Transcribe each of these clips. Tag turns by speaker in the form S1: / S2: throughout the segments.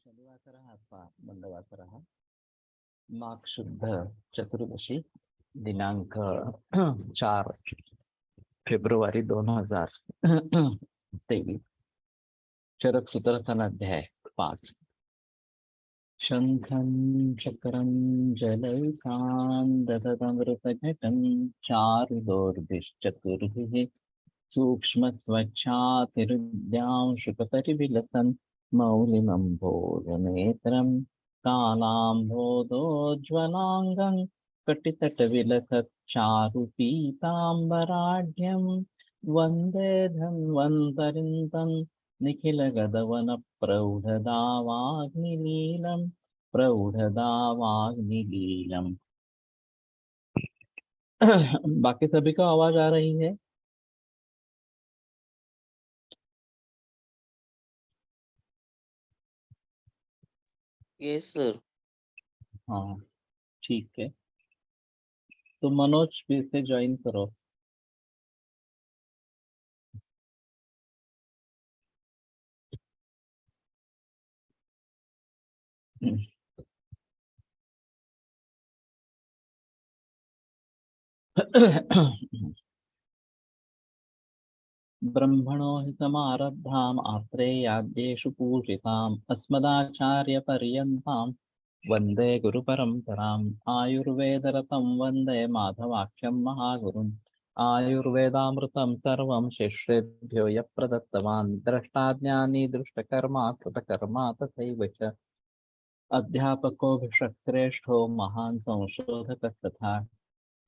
S1: शनिवासरः अथवा मङ्गलवासरः माघ शुद्ध चतुर्दशी दिनांक 4 फेब्रुवारी 2023 शरद सुदर्शन अध्याय 5 शंखं चक्रं जलैकान्दतमृतघटं चारुदोर्भिश्चतुर्भिः सूक्ष्मस्वच्छातिरुद्यांशुकपरिविलसन् मौलिमम्भोजनेत्रं कालाम्भोदोज्ज्वलाङ्गं कटितटविलसच्चारुपीताम्बराढ्यं वन्दे धन्वन्तरिं निखिलगदवनप्रौढदावाग्निलीलं प्रौढदावाग्निलीलम्। बाकी सभी को आवाज आ रही है?
S2: Yes sir.
S1: हाँ, ठीक है। तो मनोज फिर से ज्वाइन करो। ब्रह्मणो हि समारब्धाम् आत्रेयाद्येषु पूजिताम् अस्मदाचार्यपर्यन्तां वन्दे गुरुपरम्पराम् आयुर्वेदरतं वन्दे माधवाख्यं महागुरुम् आयुर्वेदामृतं सर्वं शिष्येभ्यो यः प्रदत्तवान् द्रष्टाज्ञानी दृष्टकर्मा कृतकर्मा तथैव च अध्यापकोऽभिषक्श्रेष्ठो महान् संशोधकस्तथा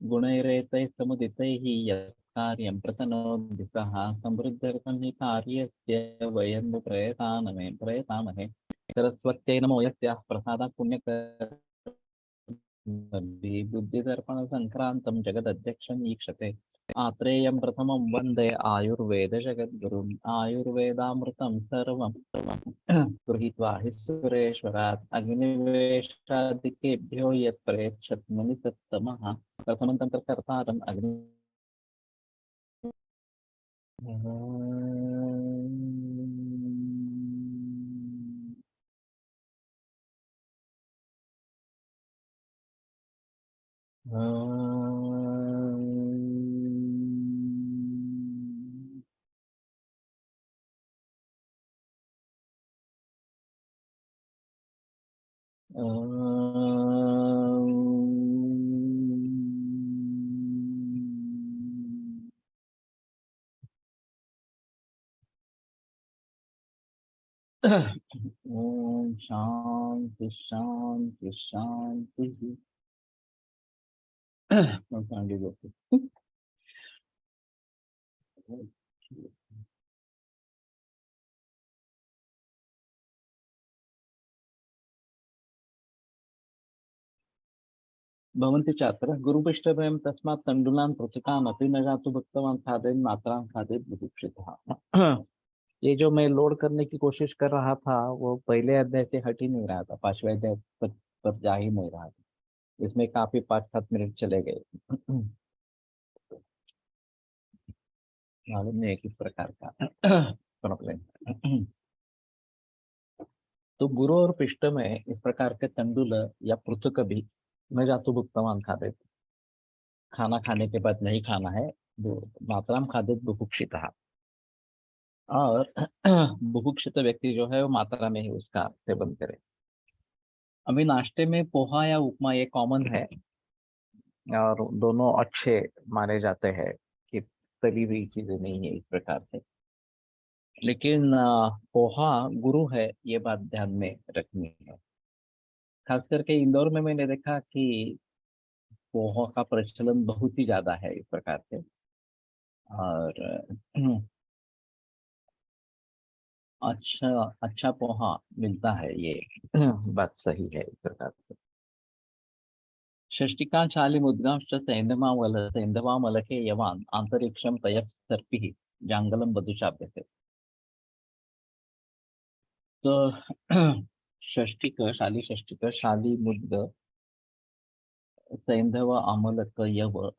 S1: गुणैरेतैः समुदितैः यत् कार्यं प्रतनोति सः समृद्ध्यर्थं हि कार्यस्य वयं प्रयतामहे सरस्वत्यै नमो यस्याः प्रसादात् पुण्यकर्मभिः बुद्धिदर्पणसङ्क्रान्तं जगदध्यक्षं ईक्षते आत्रेयं प्रथमं वन्दे आयुर्वेदजगद्गुरुम् आयुर्वेदामृतं सर्वं गृहीत्वा हि सुरेश्वरात् अग्निवेशादिकेभ्यो यत् प्रयच्छत् मुनिसत्तमः प्रथमं तन्त्रकर्तारम् अग्नि ओम शांति शांति शांति। भवन्ति छात्र गुरुपृष्ठभयं तस्मात् तण्डुलान् पृथकान् अपि न जातु भक्तवान् खादेन् मात्रां खादेत् बुभुक्षितः। ये जो मैं लोड करने की कोशिश कर रहा था वो पहले अध्याय से हट ही नहीं रहा था, 5वें अध्याय पर जा ही नहीं रहा था। इसमें काफी 5-7 मिनट चले गए। मालूम नहीं है किस प्रकार का प्रॉब्लम। तो गुरु और पृष्ठ में इस प्रकार के तंडुल या पृथक भी मैं जातु भुक्तवान खाते, खाना खाने के बाद नहीं खाना है, मात्राम खादित बुभुक्षितः। और बुभुक्षित व्यक्ति जो है वो मात्रा में ही उसका सेवन करे। अभी नाश्ते में पोहा या उपमा ये कॉमन है और दोनों अच्छे माने जाते हैं कि तली हुई चीजें नहीं है इस प्रकार से। लेकिन पोहा गुरु है, ये बात ध्यान में रखनी है। खास करके इंदौर में मैंने देखा कि पोहा का प्रचलन बहुत ही ज्यादा है इस प्रकार से। और अच्छा अच्छा पोहा मिलता है, ये बात सही है इस प्रकार से। षष्टिका शालिमुद्गांश्च सैन्धवामलके यवान अंतरिक्षम तयः सर्पिः जांगलम बधुशाभ्यते। तो षष्टिक शाली मुद्ग सैंधव अमलक यव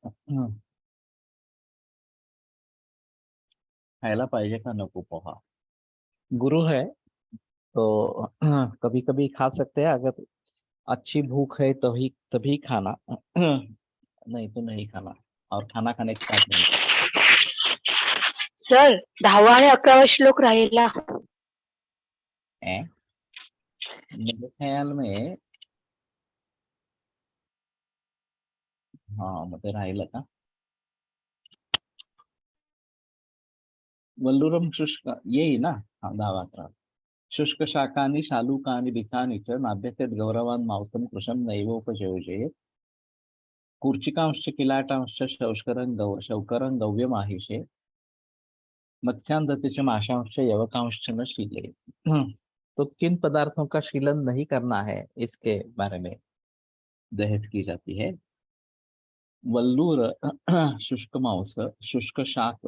S1: खायला पाहिजे का नको पोहा? गुरु है तो कभी कभी खा सकते हैं, अगर अच्छी भूख है तो ही तभी खाना, नहीं तो नहीं खाना, और खाना खाने के बाद नहीं
S3: सर 10वा आणि 11वा श्लोक राहिला.
S1: है। मेरे ख्याल में हाँ मुझे राहिलं का वल्लुरम शुष्क यही ना। हाँ 10-11 शुष्क शाकानि शालूकानि बिकानि च नाभ्यसेत् गौरवान् मांसं कृशं नैवोपयोजयेत् कूर्चिकांश्च किलाटांश्च शौकरं गव्यमाहिषे मत्स्यांधस्य माशांश यवकांश न शीले। तो किन पदार्थों का शीलन नहीं करना है इसके बारे में बहस की जाती है। वल्लूर, शुष्क मांस, शुष्क शाक,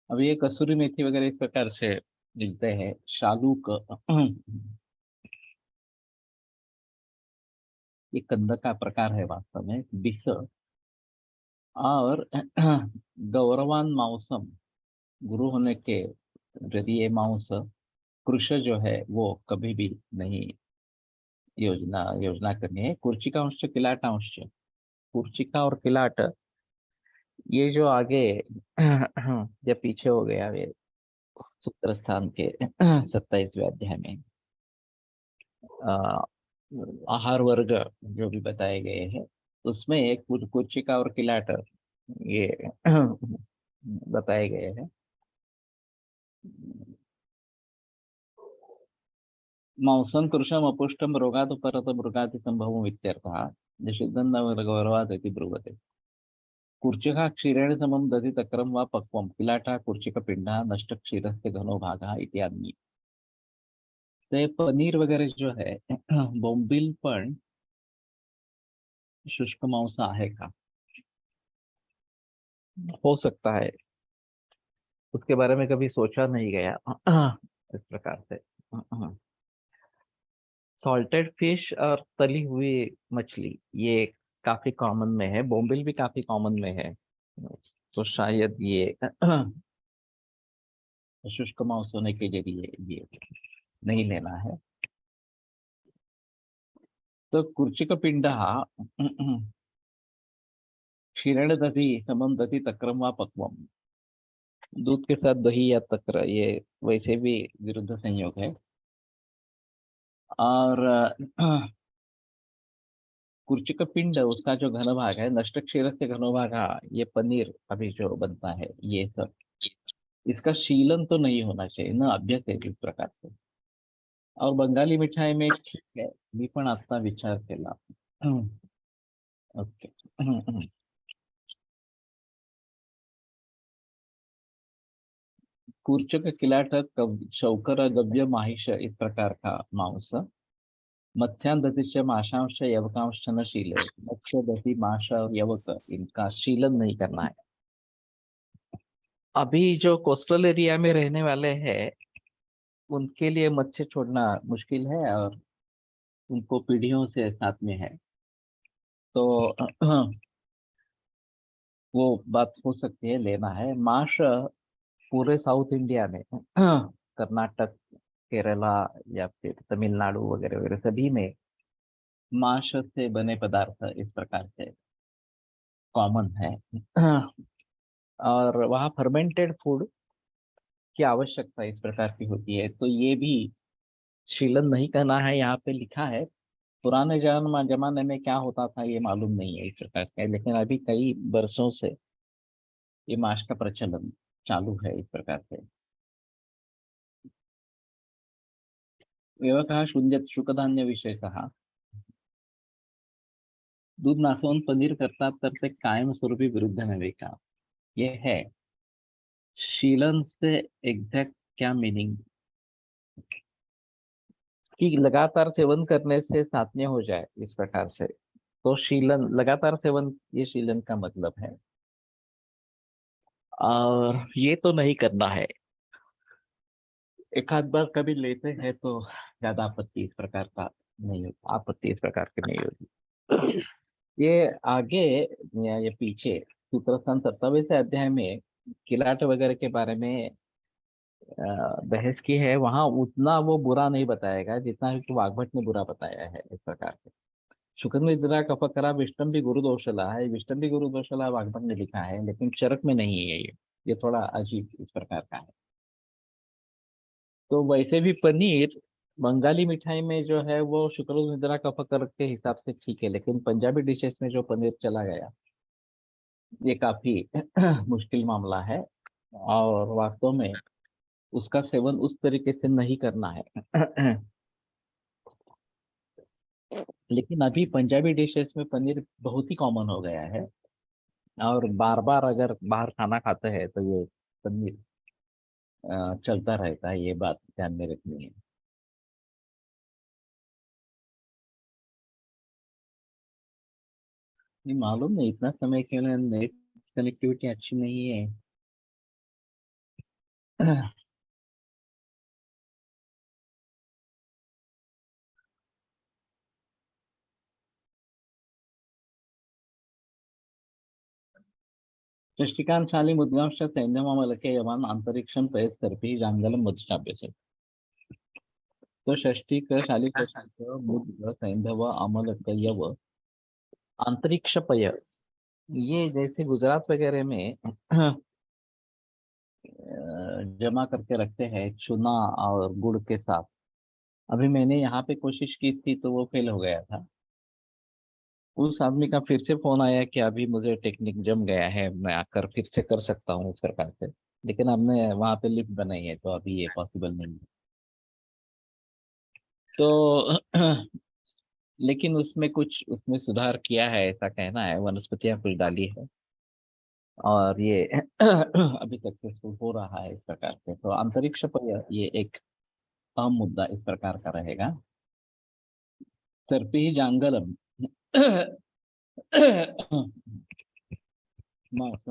S1: अब ये कसूरी मेथी वगैरह इस प्रकार से मिलते हैं। शालूक, ये कंद का प्रकार है वास्तव में। बिस और गौरवान मांसम, गुरु होने के यदि ये मांस कृष जो है वो कभी भी नहीं योजना करनी है। कुर्चिकांश किलाटांश, कुर्चिका और किलाट ये जो आगे या पीछे हो गया ये सूत्र स्थान के 27वें अध्याय में अ, आहार वर्ग जो भी बताए गए हैं उसमें एक कुर्चिका और किलाट ये बताए गए हैं। मांसं कृशम अपुष्टम रोगात् परत मृगाति संभवम् इत्यर्थः निषिद्धं न गौरवात् इति ब्रुवते। कुर्चिका क्षीरेण समं दधि तक्रम वा पक्वम किलाटा कुर्चिक पिंडा नष्ट क्षीरस्य घनो भागा इत्यादि। ते पनीर वगैरह जो है बोंबिल पण शुष्क मांस आहे का, हो सकता है, उसके बारे में कभी सोचा नहीं गया। इस प्रकार से सॉल्टेड फिश और तली हुई मछली ये काफी कॉमन में है, बोम्बिल भी काफी कॉमन में है, तो शायद ये शुष्क मांस होने के लिए ये नहीं लेना है। तो कुर्चिक पिंड क्षीरण दधि समम दधि तक्रम व पक्वम, दूध के साथ दही या तक्र ये वैसे भी विरुद्ध संयोग है। और कुर्चिक पिंड उसका जो घन भाग है, नष्ट क्षीर से घनो भाग, हाँ ये पनीर अभी जो बनता है ये सब, इसका शीलन तो नहीं होना चाहिए ना, अभ्यस है इस प्रकार से। और बंगाली मिठाई में ठीक है, मी पण आता विचार केला। ओके। कूर्चक किलाट शौकर गव्य माहिष इस प्रकार का मांस, मत्स्यांधतिश्च माशांश यवकांश न शीले, मत्स्य दधि माश और यवक इनका शीलन नहीं करना है। अभी जो कोस्टल एरिया में रहने वाले हैं उनके लिए मत्स्य छोड़ना मुश्किल है और उनको पीढ़ियों से साथ में है, तो वो बात हो सकती है, लेना है माश। पूरे साउथ इंडिया में कर्नाटक, केरला या फिर तमिलनाडु वगैरह वगैरह सभी में माश से बने पदार्थ इस प्रकार से कॉमन है। और वहाँ फर्मेंटेड फूड की आवश्यकता इस प्रकार की होती है, तो ये भी शीलन नहीं करना है, यहाँ पे लिखा है। पुराने जमाने में क्या होता था ये मालूम नहीं है इस प्रकार का, लेकिन अभी कई वर्षों से ये मांस का प्रचलन चालू है इस प्रकार से। व्यवकाश शुंजत शुकधान्य विषय कहा, दूध नासवून पनीर करतात तर ते कायमस्वरूपी विरुद्ध नव्हे का, ये है शीलन से एग्जैक्ट क्या मीनिंग, कि लगातार सेवन करने से सात्य हो जाए इस प्रकार से, तो शीलन लगातार सेवन ये शीलन का मतलब है, और ये तो नहीं करना है। एक आध बार कभी लेते हैं तो ज्यादा आपत्ति इस प्रकार का नहीं होती, आपत्ति इस प्रकार की नहीं होती। ये आगे या ये पीछे सूत्रस्थान 27वें अध्याय में किलाट वगैरह के बारे में बहस की है, वहां उतना वो बुरा नहीं बताएगा जितना कि वाग्भट ने बुरा बताया है इस प्रकार से। शुक्रनिद्रा कफकरा विष्टम्भी गुरु दोषला है, विष्टम्भी गुरु दोषला वाग्भट ने लिखा है, लेकिन चरक में नहीं है ये थोड़ा अजीब इस प्रकार का है। तो वैसे भी पनीर बंगाली मिठाई में जो है वो शुक्र निद्रा कफकर के हिसाब से ठीक है, लेकिन पंजाबी डिशेस में जो पनीर चला गया ये काफी मुश्किल मामला है, और वास्तव में उसका सेवन उस तरीके से नहीं करना है। लेकिन अभी पंजाबी डिशेस में पनीर बहुत ही कॉमन हो गया है, और बार बार अगर बाहर खाना खाते हैं तो ये पनीर चलता रहता है, ये बात ध्यान में रखनी है। नहीं मालूम नहीं, इतना समय के लिए नेट कनेक्टिविटी अच्छी नहीं है। सृष्टिकांशाली मुद्गांश सैन्यमामलके यवान अंतरिक्षम प्रयस्कर्पी जांगलम मधुचाप्यसे। तो षष्टी क शाली मुद्ग सैंधव अमलक यव अंतरिक्ष पय, ये जैसे गुजरात वगैरह में जमा करके रखते हैं चूना और गुड़ के साथ। अभी मैंने यहाँ पे कोशिश की थी तो वो फेल हो गया था। उस आदमी का फिर से फोन आया कि अभी मुझे टेक्निक जम गया है, मैं आकर फिर से कर सकता हूँ उस प्रकार से, लेकिन हमने वहाँ पे लिफ्ट बनाई है तो अभी ये पॉसिबल नहीं है। तो लेकिन उसमें कुछ उसमें सुधार किया है ऐसा कहना है, वनस्पतियां कुछ डाली है, और ये अभी सक्सेसफुल हो रहा है इस प्रकार से। तो अंतरिक्ष पर ये एक अहम मुद्दा इस प्रकार का रहेगा। सर्पी जांगलम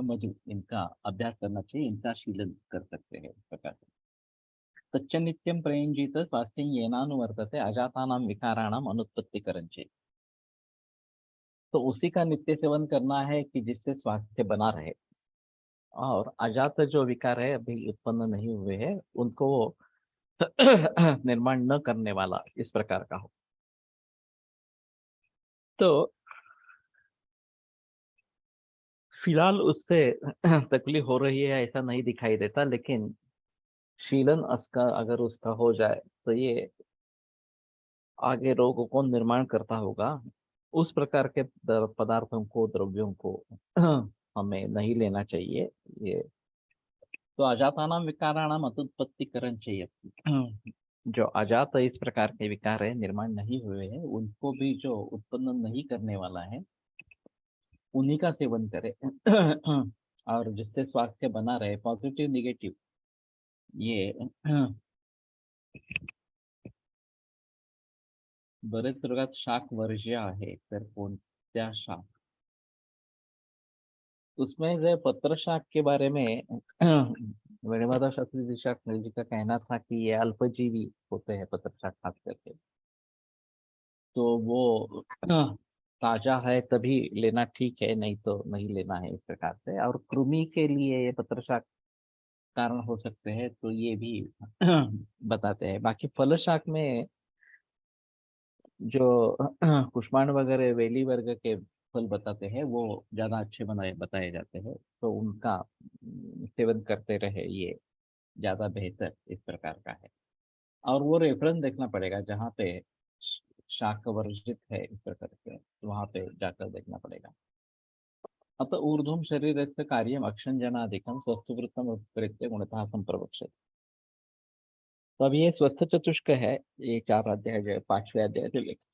S1: मधु, इनका अभ्यास करना चाहिए, इनका शीलन कर सकते हैं इस प्रकार से। तच्च नित्यम प्रयुंजित स्वास्थ्य येनानुवर्तते अजातानाम विकाराणाम अनुत्पत्ति करंचे। तो उसी का नित्य सेवन करना है कि जिससे स्वास्थ्य बना रहे, और अजात जो विकार है अभी उत्पन्न नहीं हुए हैं उनको निर्माण न करने वाला इस प्रकार का हो। तो फिलहाल उससे तकलीफ हो रही है ऐसा नहीं दिखाई देता, लेकिन शीलन उसका अगर उसका हो जाए तो ये आगे रोगों को निर्माण करता होगा। उस प्रकार के पदार्थों को, द्रव्यों को हमें नहीं लेना चाहिए ये। तो अजातानाम विकाराणाम अतुत्पत्ति करण चाहिए। जो अजात इस प्रकार के विकार है, निर्माण नहीं हुए हैं, उनको भी जो उत्पन्न नहीं करने वाला है उन्हीं का सेवन करें। और जिससे स्वास्थ्य बना रहे, पॉजिटिव निगेटिव ये बरेच वर्गात शाक वर्ज्य आहे, तर कोणत्या शाक? उसमें जो पत्र शाक के बारे में वेणुमाधव शास्त्री जी का कहना था कि ये अल्पजीवी होते हैं पत्र शाक खास करके, तो वो ताजा है तभी लेना ठीक है, नहीं तो नहीं लेना है इस प्रकार से। और कृमि के लिए ये पत्र शाक कारण हो सकते हैं, तो ये भी बताते हैं। बाकी फल शाक में जो कुष्मांड वगैरह वेली वर्ग के फल बताते हैं वो ज्यादा अच्छे बनाए बताए जाते हैं, तो उनका सेवन करते रहे ये ज्यादा बेहतर इस प्रकार का है। और वो रेफरेंस देखना पड़ेगा जहाँ पे शाक वर्जित है इस प्रकार से, तो वहाँ पे जाकर देखना पड़ेगा। अतः ऊर्ध्वं शरीरस्य कार्यम अक्षंजनादिकं स्वस्थवृत्तम प्रत्ये गुणतः संप्रवक्ष्यते। तो अब ये स्वस्थ चतुष्क है, ये 4 अध्याय जो है, 5वें अध्याय से लेकर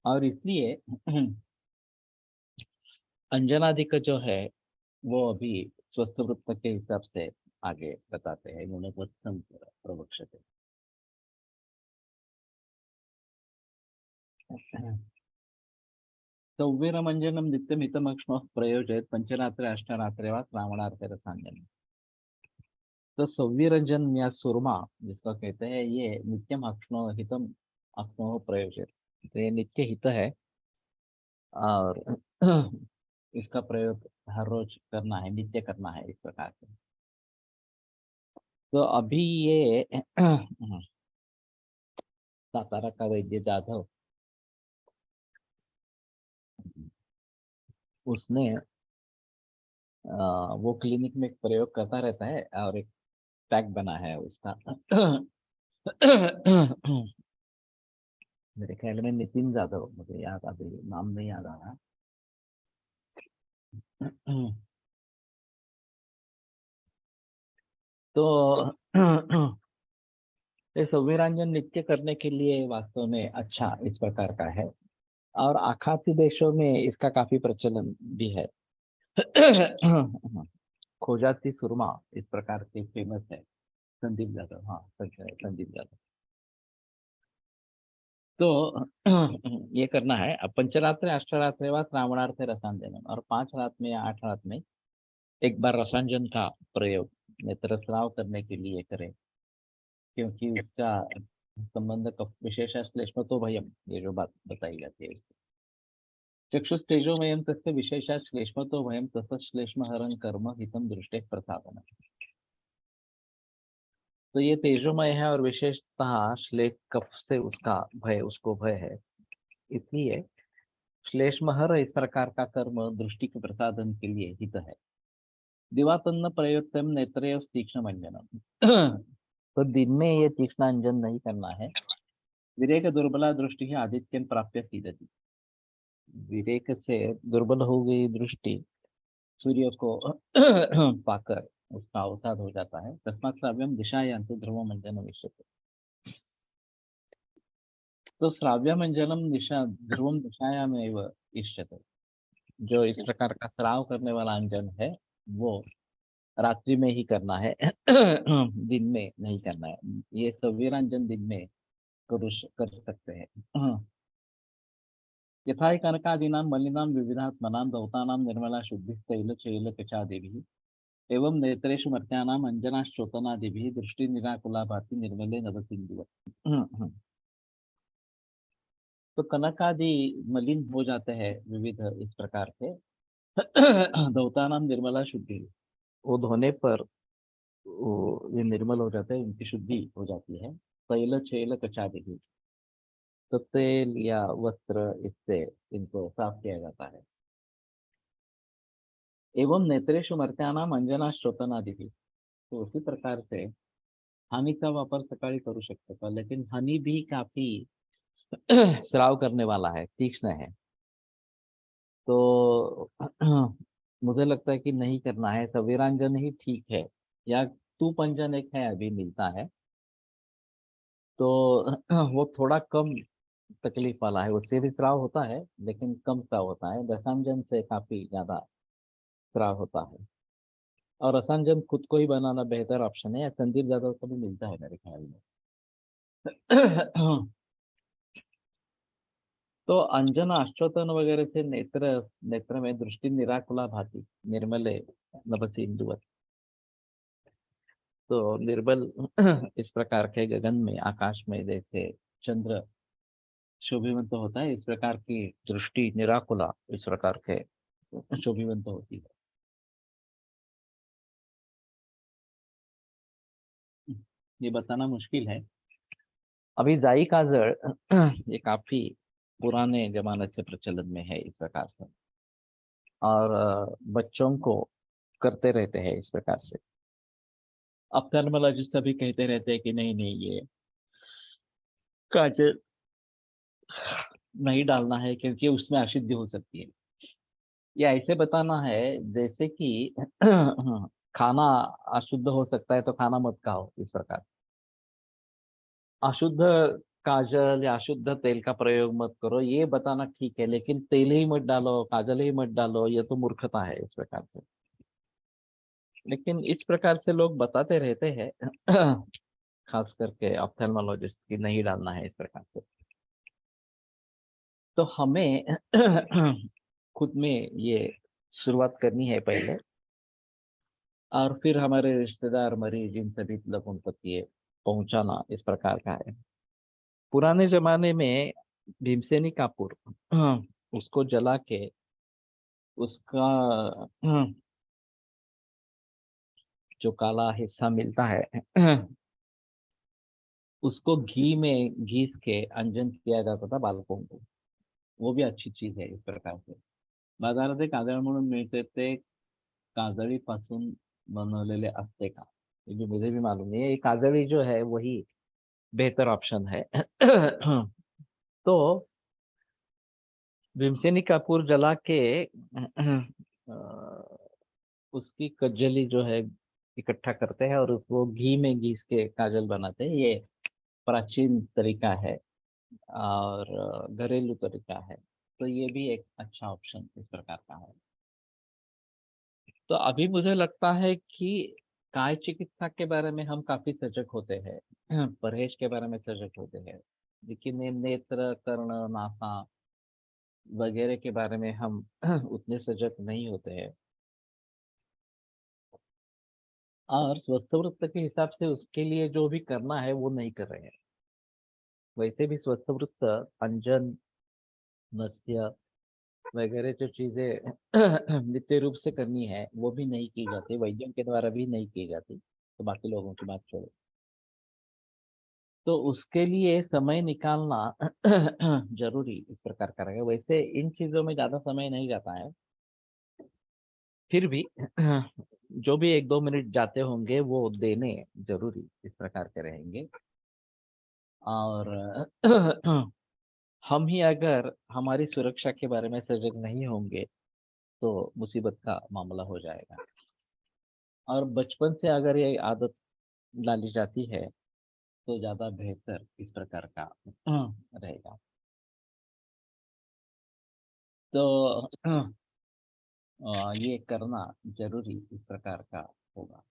S1: और इसलिए अंजनादिक जो है वो अभी स्वस्थ वृत्त के हिसाब से आगे बताते हैं, गुणवत्तम प्रवक्ष्यते। सौवीरमंजनम नित्यम हितमक्ष्ण प्रयोजयत पंचरात्रे अष्टरात्रे वा श्रावणार्थे रसांजन। तो सौवीरंजन या सुरमा जिसको कहते हैं, ये नित्यम अक्ष्णो हितम अक्ष्णो प्रयोजयत, तो ये नित्य हित है। और इसका प्रयोग हर रोज करना है, नित्य करना है इस प्रकार से। तो अभी ये सातारा का वैद्य जाधव, उसने वो क्लिनिक में एक प्रयोग करता रहता है और एक टैग बना है उसका। मेरे ख्याल में नितिन जाधव, मुझे याद अभी नाम नहीं याद आ रहा। तो ये संविरांजन नित्य करने के लिए वास्तव में अच्छा इस प्रकार का है, और आखाती देशों में इसका काफी प्रचलन भी है। खोजाती सुरमा इस प्रकार से फेमस है। संदीप जाधव, हाँ सच है, संदीप जाधव। तो ये करना है। अब पंचरात्र अष्टरात्र व श्रावणार्थ रसांजन, और 5 रात में या 8 रात में एक बार रसांजन का प्रयोग नेत्र स्राव करने के लिए करें, क्योंकि उसका संबंध विशेष श्लेष्म तो भयम, ये जो बात बताई जाती है। चक्षुस्तेजोमयम तस्य विशेष श्लेष्म तो भयम तस्य श्लेष्म हरण कर्म हितम दृष्टे प्रसादन। तो ये तेजोमय है और विशेषतः श्लेष कफ से उसका भय, उसको भय है, इसलिए श्लेष्महर इस प्रकार का कर्म दृष्टि के प्रसादन के लिए हित है। दिवातन्न प्रयोक्तम नेत्रेय तीक्ष्ण अंजनम। तो दिन में ये तीक्ष्ण अंजन नहीं करना है। विवेक दुर्बला दृष्टि है आदित्यन प्राप्य सीदती। विवेक से दुर्बल हो गई दृष्टि सूर्य को पाकर उसका अवसाद हो जाता है। तस्मात् श्राव्यम दिशायान्तु ध्रुव मंजन विश्यते। तो श्राव्य मंजनम दिशा ध्रुवम दिशायामेव इष्यते। जो इस प्रकार का श्राव करने वाला अंजन है वो रात्रि में ही करना है, दिन में नहीं करना है। ये सवीरांजन दिन में कर सकते हैं। यथा कनकादीनां मलिनां विविधात्मनां दौतानां निर्मला शुद्धि तैल चैल कचादिभिः एवं नेत्रेषु मर्त्यानाम् अंजनाश्चोतनादिभिः दृष्टि निराकुला भाति निर्मले नवसिंधुवत्। तो कनक आदि मलिन हो जाते हैं विविध इस प्रकार से। दौतानाम निर्मला शुद्धि, वो धोने पर ये निर्मल हो जाते हैं, उनकी शुद्धि हो जाती है। तैल चैल कचादिभिः, तो तेल या वस्त्र इससे इनको साफ किया जाता है। एवं नेत्रेषु मर्त्यानाम अंजना श्रोतनादिभिः, तो उसी प्रकार से हनी का वापर सकाळी करू शकतो का, लेकिन हनी भी काफी श्राव करने वाला है, तीक्ष्ण है। तो मुझे लगता है कि नहीं करना है, सवीरांजन ही ठीक है, या तूप अंजन एक है अभी मिलता है, तो वो थोड़ा कम तकलीफ वाला है, उससे भी स्राव होता है लेकिन कम स्राव होता है। रसांजन से काफी ज्यादा स्राव होता है, और रसांजन खुद को ही बनाना बेहतर ऑप्शन है, या संदीप जाधव को भी मिलता है मेरे ख्याल में। तो अंजन अश्वतन वगैरह से नेत्र नेत्र में दृष्टि निराकुला भाति निर्मले नभसी इंदुवत। तो निर्बल इस प्रकार के गगन में, आकाश में जैसे चंद्र शोभिवंत होता है, इस प्रकार की दृष्टि निराकुला इस प्रकार के शोभिवंत होती है। ये बताना मुश्किल है। अभी जाई काजल ये काफी पुराने जमाने से प्रचलन में है इस प्रकार से, और बच्चों को करते रहते हैं इस प्रकार से। ऑप्थेल्मोलॉजिस्ट अभी कहते रहते हैं कि नहीं नहीं, ये काजल नहीं डालना है क्योंकि उसमें अशुद्धि हो सकती है। या ऐसे बताना है जैसे कि खाना अशुद्ध हो सकता है तो खाना मत खाओ, इस प्रकार। अशुद्ध काजल या अशुद्ध तेल का प्रयोग मत करो, ये बताना ठीक है, लेकिन तेल ही मत डालो, काजल ही मत डालो, ये तो मूर्खता है इस प्रकार से। लेकिन इस प्रकार से लोग बताते रहते हैं, खास करके ऑप्थेल्मोलॉजिस्ट की नहीं डालना है इस प्रकार से। तो हमें खुद में ये शुरुआत करनी है पहले, और फिर हमारे रिश्तेदार मरीज इन सभी लोगों तक ये पहुंचाना इस प्रकार का है। पुराने जमाने में भीमसेनी कापूर उसको जला के उसका जो काला हिस्सा मिलता है उसको घी में घीस के अंजन किया जाता था बालकों को। वो भी अच्छी चीज है इस प्रकार से। बाजारात काजळ म्हणून मिळते ते काजळीपासून बनवलेले असते का? ये भी मुझे भी मालूम नहीं है। ये काजळी जो है वही बेहतर ऑप्शन है। तो भीमसेनी कपूर जला के उसकी कज्जली जो है इकट्ठा करते हैं और उसको घी में घीस के काजल बनाते हैं। ये प्राचीन तरीका है और घरेलू तरीका है। तो ये भी एक अच्छा ऑप्शन इस प्रकार का है। तो अभी मुझे लगता है कि काय चिकित्सा के बारे में हम काफी सजग होते हैं, परहेज के बारे में सजग होते हैं, लेकिन ये नेत्र कर्ण नासा वगैरह के बारे में हम उतने सजग नहीं होते हैं। और स्वस्थ वृत्त के हिसाब से उसके लिए जो भी करना है वो नहीं कर रहे हैं। वैसे भी स्वस्थ वृत्त अंजन नस्य वगैरह जो चीजें नित्य रूप से करनी है वो भी नहीं की जाती, वैद्यों के द्वारा भी नहीं की जाती। तो बाकी लोगों की बात छोड़ो। तो उसके लिए समय निकालना जरूरी इस प्रकार का रहेगा। वैसे इन चीजों में ज्यादा समय नहीं जाता है, फिर भी जो भी 1-2 मिनट जाते होंगे वो देने जरूरी इस प्रकार के रहेंगे। और हम ही अगर हमारी सुरक्षा के बारे में सजग नहीं होंगे तो मुसीबत का मामला हो जाएगा। और बचपन से अगर ये आदत डाली जाती है तो ज्यादा बेहतर इस प्रकार का रहेगा। तो ये करना जरूरी इस प्रकार का होगा।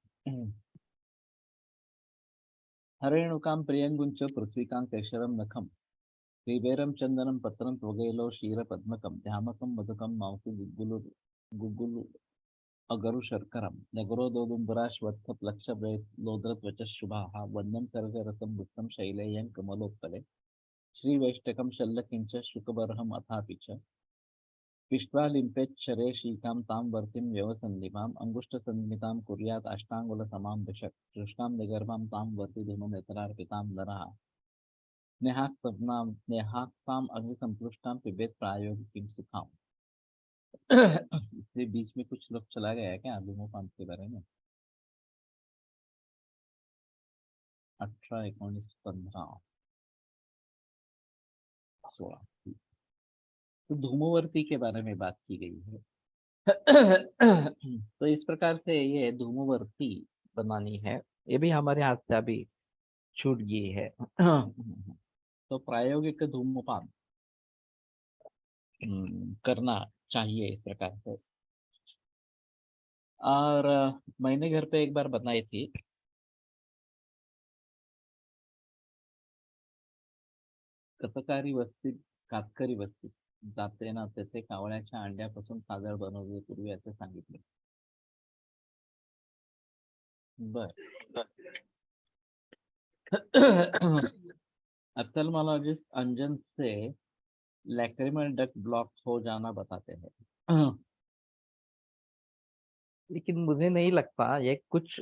S1: हरेणुकाम प्रियंगुंच पृथ्वीकां केशरम नखम श्रीबेरम चंदनम पत्रम त्वगैलो क्षीर पद्मकम ध्यामकम मधुकम मांसु गुग्गुलु गुग्गुलु अगरु शर्करम नगरोदोदुम्बराश्वत्थ प्लक्ष लोद्रत्वच शुभाः वन्यं सर्गरसं वृत्तं शैलेयं कमलोत्पले श्रीवैष्टकं शल्यकिंच शुकबर्हम् अथापि च पिष्ट्वा लिम्पेच्छरे शीकां तां वर्तिं व्यवसन्निभाम् अङ्गुष्ठसन्मितां कुर्यात् अष्टाङ्गुलसमां दशक् दृष्टां निगर्भां तां वर्ति धूमनेत्रार्पितां नरः नेहाक्ताम् अग्निसंपृष्टां पिबेत् प्रायोगिकीं सुखाम्। इसके बीच में कुछ लोग चला गया है क्या धूम्रपान के बारे में? 18, 19, 15, 16 तो धूमवर्ती के बारे में बात की गई है। तो इस प्रकार से ये धूमवर्ती बनानी है। ये भी हमारे हाथ से अभी छूट गई है। तो प्रायोगिक धूम्रपान करना चाहिए इस प्रकार से। और मैंने घर पे एक बार बनाई थी। कथकारी वस्तीत कातकरी वस्तीत जाते ना तेथे कावळ्याच्या अंड्यापासून काजळ बनवले पूर्वी असे सांगितले। बर अप्थल्मोलॉजिस्ट अंजन से लैक्रिमल डक्ट ब्लॉक हो जाना बताते हैं। लेकिन मुझे नहीं लगता, ये कुछ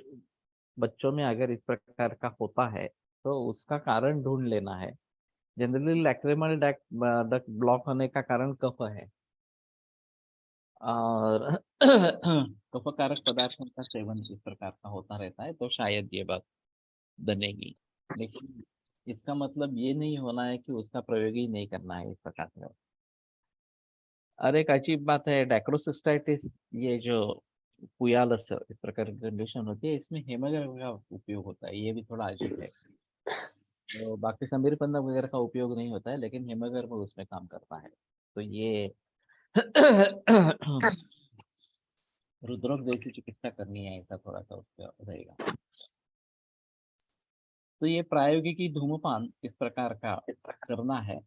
S1: बच्चों में अगर इस प्रकार का होता है तो उसका कारण ढूंढ लेना है। Generally lacrimal duct duct block होने का कारण कफ है और कफकारक पदार्थों का सेवन इस प्रकार का होता रहता है, तो शायद ये बात बनेगी। लेकिन इसका मतलब ये नहीं होना है कि उसका प्रयोग ही नहीं करना है इस प्रकार से। और एक अजीब बात है डाइक्रोसिस्टाइटिस, ये जो पुयालस इस प्रकार की कंडीशन होती है, इसमें हेमोग्लोबिन का उपयोग होता है। ये भी थोड़ा अजीब है। तो बाकी समीरपंद वगैरह का उपयोग नहीं होता है, लेकिन हेमोग्लोबिन उसमें काम करता है। तो ये रुद्रोग जैसी चिकित्सा करनी है, ऐसा थोड़ा सा उसका रहेगा। तो ये प्रायोगिकी धूम्रपान इस प्रकार का करना है।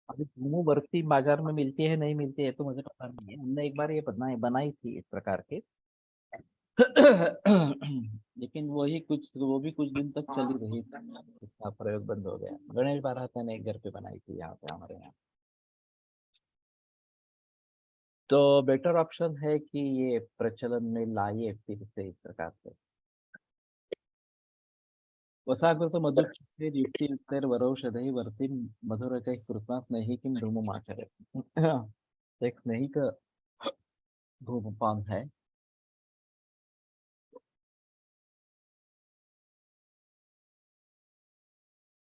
S1: अभी धूमवर्ती बाजार में मिलती है नहीं मिलती है तो मुझे पता नहीं है। हमने एक बार ये बनाई थी इस प्रकार के। लेकिन वो भी कुछ दिन तक चली रही, इसका प्रयोग बंद हो गया। गणेश बारात ने एक घर पे बनाई थी यहाँ पे हमारे यहाँ। तो बेटर ऑप्शन है कि ये प्रचलन में लाइए फिर से इस प्रकार से। वसाकृत मधुच्छिद्र युक्ति युक्तेर वरौषधि वर्तिम मधुरकैः कृत्वा स्नेहिकीं धूममाचरे। एक स्नेहिक धूमपान है।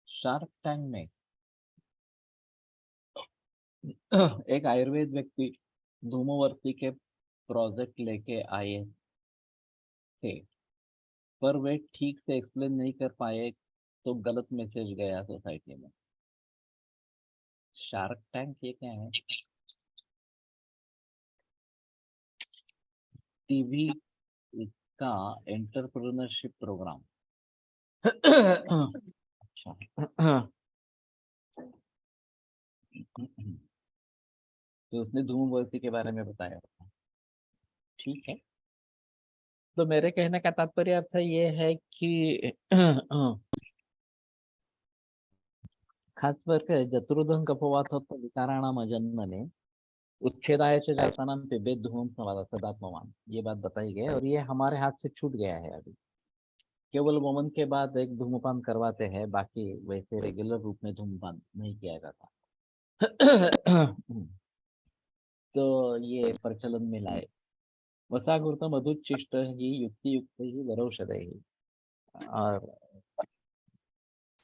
S1: शार्क टैंक में एक आयुर्वेद व्यक्ति धूमवर्ती के प्रोजेक्ट लेके आए थे, पर वे ठीक से एक्सप्लेन नहीं कर पाए तो गलत मैसेज गया सोसाइटी में। शार्क टैंक ये क्या है? टीवी का एंटरप्रेन्योरशिप प्रोग्राम। अच्छा। तो उसने धूमवर्ती के बारे में बताया था। ठीक है, तो मेरे कहने का तात्पर्य अर्थ ये है कि खास करके जतुर्धन कफवातत्व विकाराणाम अजन्मने उच्छेदाय च जातानाम पिबेद धूम सदात्मवान, ये बात बताई गई और ये हमारे हाथ से छूट गया है। अभी केवल वमन के बाद एक धूमपान करवाते हैं, बाकी वैसे रेगुलर रूप में धूमपान नहीं किया जाता। तो ये प्रचलन में लाए। वसाकृत मधुच्छिष्ट ही युक्ति युक्त ही वरौषध ही और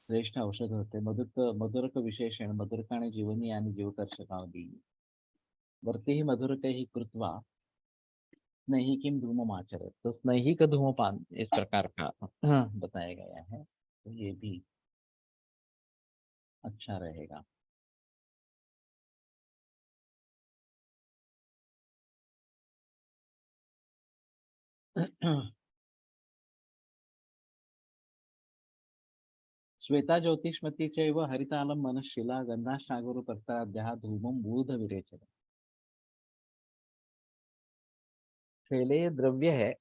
S1: श्रेष्ठ औषध होते। मधुरक विशेषण मधुरकाने जीवनी आणि जीवकर्षकावधी वर्ती ही मधुरक ही कृत्वा स्नेहिकीं धूममाचरे। तो स्नेहिक धूमपान इस प्रकार का बताया गया है, तो ये भी अच्छा रहेगा। श्वेता ज्योतिष्मती चैव हरितालम मनशिला गंधाशागुरु प्रसाद्या धूमम बूध विरेचन। फैले द्रव्य है।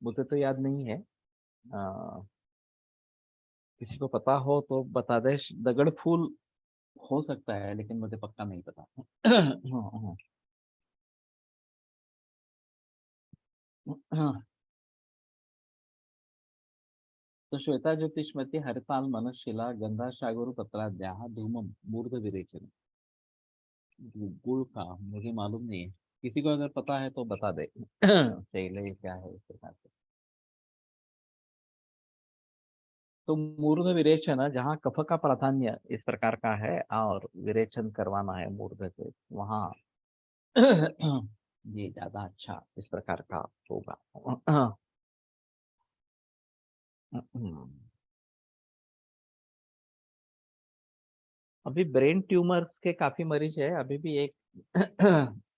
S1: मुझे तो याद नहीं है, किसी को पता हो तो बता दे। दगड़ फूल हो सकता है, लेकिन मुझे पक्का नहीं पता। तो श्वेता ज्योतिष्मती हरिताल मनशिला गंधाशागुरु पत्राद्या धूमम मूर्ध विरेचन। गुड़ का मुझे मालूम नहीं है, किसी को अगर पता है तो बता दे। पहले क्या है इस प्रकार से। तो मूर्ध विरेचन जहाँ कफ का प्राधान्य इस प्रकार का है और विरेचन करवाना है मूर्ध से, वहाँ ये ज्यादा अच्छा इस प्रकार का होगा। अभी ब्रेन ट्यूमर्स के काफी मरीज है। अभी भी एक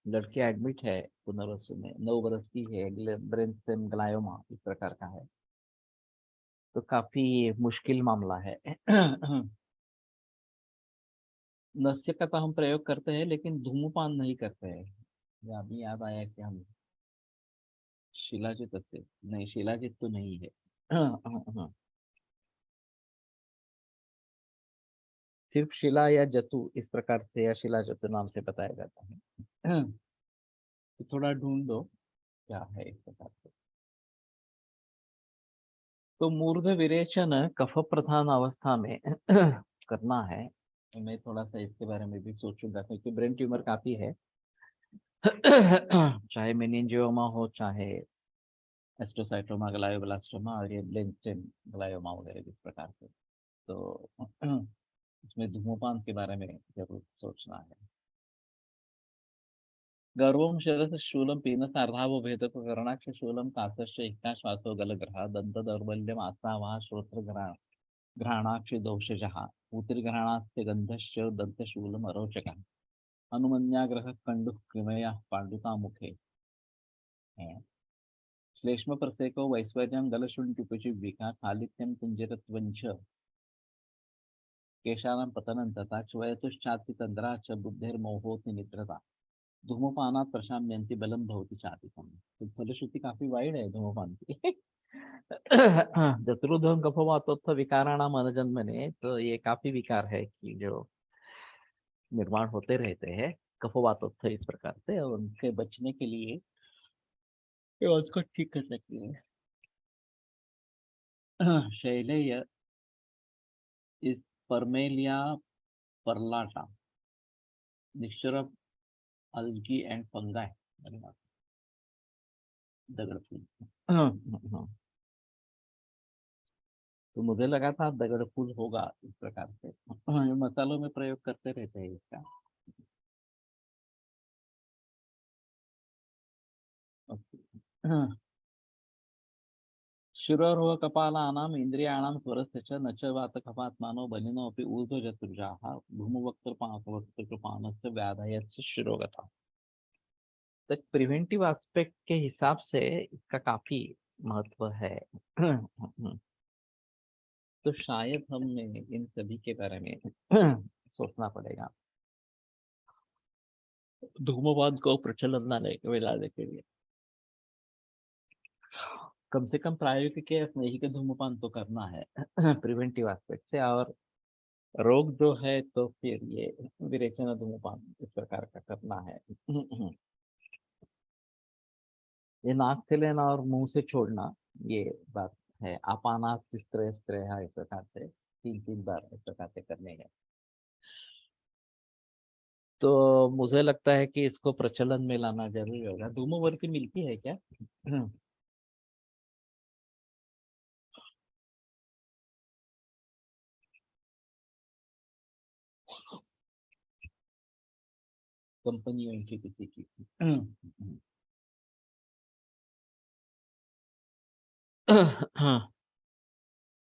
S1: लड़की एडमिट है पुनर्वसु में, 9 वर्ष की है, ब्रेन स्टेम ग्लायोमा इस प्रकार का है। तो काफी मुश्किल मामला है। नस्य का तो हम प्रयोग करते हैं, लेकिन धूमपान नहीं करते हैं। ये अभी याद आया कि हम शिलाजित से नहीं, शिलाजित तो नहीं है। सिर्फ शिला या जतु इस प्रकार से या शिला जतु नाम से बताया जाता है। तो थोड़ा ढूंढ दो क्या है इस प्रकार से। तो मूर्ध विरेचन कफ प्रधान अवस्था में करना है। तो मैं थोड़ा सा इसके बारे में भी सोचूंगा, क्योंकि ब्रेन ट्यूमर काफी है। चाहे मेनिंजियोमा हो, चाहे एस्ट्रोसाइटोमा, ग्लायोब्लास्टोमा और ये ब्रेन स्टेम ग्लायोमा वगैरह इस प्रकार से। तो इसमें धूमपान के बारे में जरूर सोचना है। गर्वं शिरस शूलं पीनस अर्धावो भेदक करणाक्ष शूलं कासश्च इक्का श्वासो गलग्रह दंत दौर्बल्यम आसावः श्रोत्र घ्राणाक्ष दोषजः ऊतिर्घ्राणास्य गंधश्च दंतशूलम अरोचकः हनुमन्याग्रह कंडुः कृमयः पाण्डुका मुखे है। श्लेष्म प्रसेको वैश्वर्यं गलशुण्ठिपचिव्विका खालित्यं कुञ्जरत्वञ्च केशानां पतनं तथा क्षवयतुश्चाति तन्द्रा च बुद्धिर्मोहोति निद्रता धूमपानात् प्रशाम्यन्ति बलम भवति चातिकम। तो फलश्रुति काफी वाइड है धूमपान की। जतुर्धन कफवातोत्थ विकाराणाम अनजन्मने, तो ये काफी विकार है कि जो निर्माण होते रहते हैं। कफवातोत्थ इस प्रकार से, और उनसे बचने के लिए ये उसको ठीक कर सकती है। शैलेय इस Parmelia perlata mixture of algae and fungi। अरे बाप, दगड़ फूल। तो मुझे लगा था दगड़ फूल होगा इस प्रकार से। ये मसालों में प्रयोग करते रहते हैं इसका। शिरोर्ह कपालानाम् इन्द्रियाणां स्वरस्य च न च वातकफात्मानो बलिनोऽपि ऊर्ध्वचतुर्जाः धूमवक्त्रपानस्य व्याधयस्य शिरोगता। तक प्रिवेंटिव एस्पेक्ट के हिसाब से इसका काफी महत्व है। तो शायद हमें इन सभी के बारे में सोचना पड़ेगा धूमपान को प्रचलन में लाने के लिए। कम से कम प्रायोगिक स्नेही के धूमपान तो करना है प्रिवेंटिव एस्पेक्ट से, और रोग जो है तो फिर ये विरेचन धूमपान इस प्रकार का करना है। ये नाक से लेना और मुंह से छोड़ना, ये बात है। आपाना स्त्रे इस प्रकार से 3-3 बार इस प्रकार से करने हैं। तो मुझे लगता है कि इसको प्रचलन में लाना जरूरी होगा। धूमवर्ती मिलती है क्या? कंपनियों की किसी की।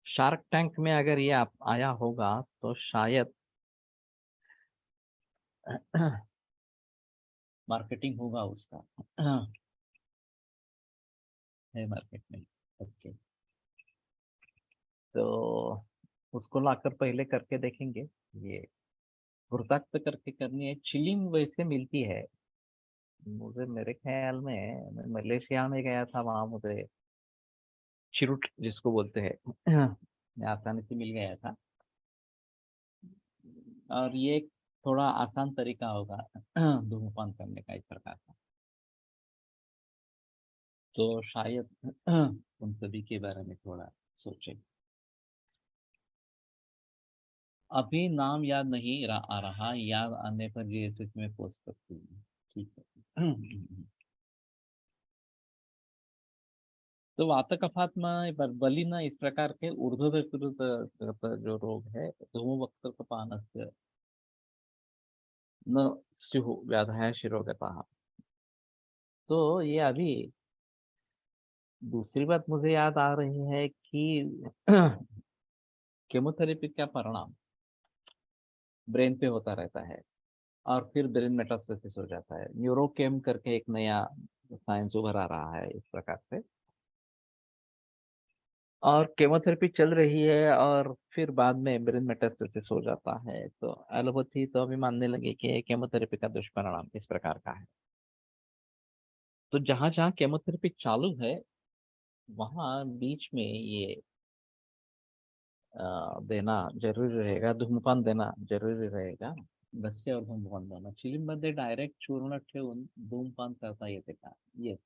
S1: शार्क टैंक में अगर ये आया होगा तो शायद मार्केटिंग होगा उसका। है मार्केट में। ओके, तो उसको लाकर पहले करके देखेंगे। ये घुर्ताक्त करके करनी है। चिली में वैसे मिलती है मुझे, मेरे ख्याल में मैं मलेशिया में गया था, वहां मुझे चिरुट जिसको बोलते हैं आसानी से मिल गया था। और ये एक थोड़ा आसान तरीका होगा धूम्रपान करने का इस प्रकार का। तो शायद उन सभी के बारे में थोड़ा सोचें। अभी नाम याद नहीं आ रहा, याद आने पर ये में पोस्ट करती हूँ। ठीक है। तो वातकफात में बलिना इस प्रकार के ऊर्ध्वकृत जो रोग है धूमवक्त्रपानस्य न स्युः व्याधयः शिरोगताः। तो ये अभी दूसरी बात मुझे याद आ रही है कि केमोथेरेपी का परिणाम ब्रेन पे होता रहता है और फिर ब्रेन मेटास्टेसिस हो जाता है। न्यूरोकेम करके एक नया साइंस उभर आ रहा है इस प्रकार से, और केमोथेरेपी चल रही है और फिर बाद में ब्रेन मेटास्टेसिस हो जाता है। तो एलोपैथी तो अभी मानने लगे कि केमोथेरेपी का दुष्परिणाम इस प्रकार का है। तो जहां जहां केमोथेरेपी चालू है वहां बीच में ये देना जरूरी रहेगा, धूम्रपान देना जरूरी रहेगा। नस्य और धूम्रपान देना चिलीमध्ये डायरेक्ट चूर्ण ठेवून धूम्रपान करता येते का? येस।